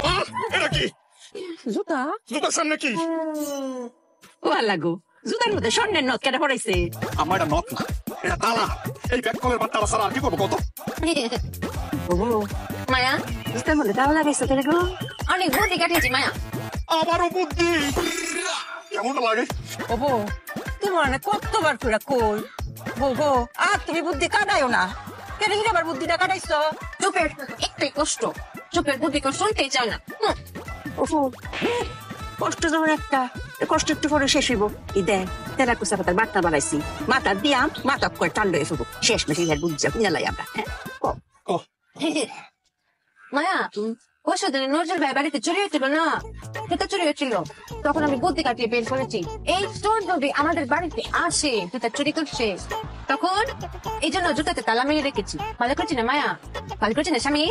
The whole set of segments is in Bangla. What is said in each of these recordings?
এটা কি জুতা? জুতার সামনে কি? ও লাগো, জুতার মধ্যে স্বর্ণের নথ কেটে পড়াইছে। আমার এটা নট না, এটা তালা। এই ব্যাগ কলের বাদ তালা ছাড়া আর কি করবো কত? ওহো মায়া, জুতার মধ্যে তালা লাগাইছে কেন গো? অনেক বুদ্ধি কাটিয়েছি মায়া। আবারও বুদ্ধি কেমন লাগে? ওহো তোমার অনেক কতবার করে কই বলবো, আর তুমি বুদ্ধি কাটাইও না। কেন আবার বুদ্ধিটা কাটাইছো? চুপের একটাই কষ্ট, চুপের বুদ্ধি কষ্ট শুনতেই চায় না। ওহো কষ্ট যখন একটা, কষ্ট একটু পরে শেষ হইব। এই দেখ তেলা কুচা পাতার বার্তা বানাইছি, মাথা দিয়াম মাথা করে টান্ড হয়ে ফেলবো। শেষ মেশে বুঝছি কিনা আমরা। মায়া, পরশু দিনে নজরুল ভাই বাড়িতে চুরি হয়েছিল না, জুতা চুরি হয়েছিল। তখন আমি বুদ্ধি কাটিয়ে বের করেছি, এই চোর যদি আমাদের বাড়িতে আসে জুতা চুরি করছে, তখন এই জন্য জুতাতে তালা মেরে রেখেছি। ভালো করছি না মায়া? ভালো করছি না স্বামী?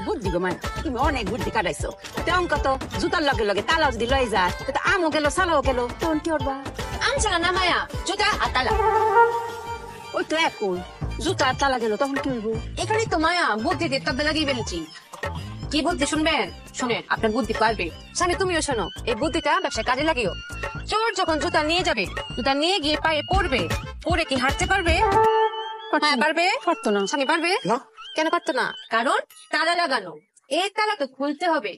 বুদ্ধি গো মানে তুমি অনেক বুদ্ধি কাটাইছো। তেমন কত জুতার লগে লগে তালাও যদি লয়ে যায়, তো আমও গেল সালাও গেল, তখন কি করবা? আনছিল না মায়া, জুতা আর তালা। ওই তো এখন জুতা আর তালা গেল, তখন কি হইব? এখানেই তো মায়া বুদ্ধি দিয়ে তবে লাগিয়ে ফেলেছি। কি বুদ্ধি শুনবেন? শুনেন, আপনার বুদ্ধি পারবে। স্বামী তুমিও শোনো, এই বুদ্ধিটা ব্যবসায় কাজে লাগিও। চোর যখন জুতা নিয়ে যাবে, জুতা নিয়ে গিয়ে পায়ে পড়বে, পরে কি হাঁটতে পারবে? হ্যাঁ পারবে। পারতো না। স্বামী পারবে না। কেন পারতো না? কারণ তালা লাগানো। এই তালা তো খুলতে হবে,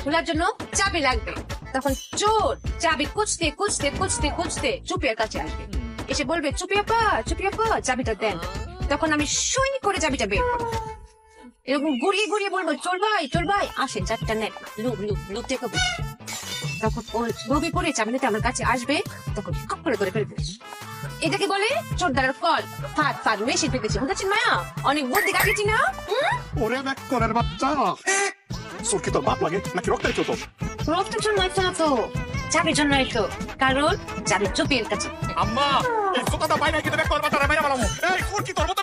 খোলার জন্য চাবি লাগবে। তখন চোর চাবি খুঁজতে খুঁজতে খুঁজতে খুঁজতে চুপিয়ার কাছে আসবে, এসে বলবে চুপিয়াপা চুপিয়াপা চাবিটা দেন। তখন আমি সুই করে চাবিটা বের করবো, এরকম ঘুরিয়ে ঘুরিয়ে বলবো চোর ভাই আসেন, চারটা নেন, লুক লুক লুক দেখো। তখন ওর বগি পরে চাবি নিতে আমার কাছে আসবে, তখন খপ করে ধরে ফেলবে। এটাকে বলে চোরদারের কল। ফাঁদ ফাঁদ মেশিন পেতেছি, বুঝেছেন মায়া? অনেক বুদ্ধি কাটিয়েছি না? ওরে ব্যাগ কলের বাচ্চা, চোর কি তোর বাপ লাগে নাকি রক্তের কেউ? তো রক্তের জন্য হয়তো না তো, চাবির জন্য হয়তো। কারণ চাবি চুপির কাছে। আম্মা এই জুতাটা বাইরে কিন্তু ব্যাগ কলের বাচ্চারা বাইরে বানাবো। এই চোর কি তোর মতো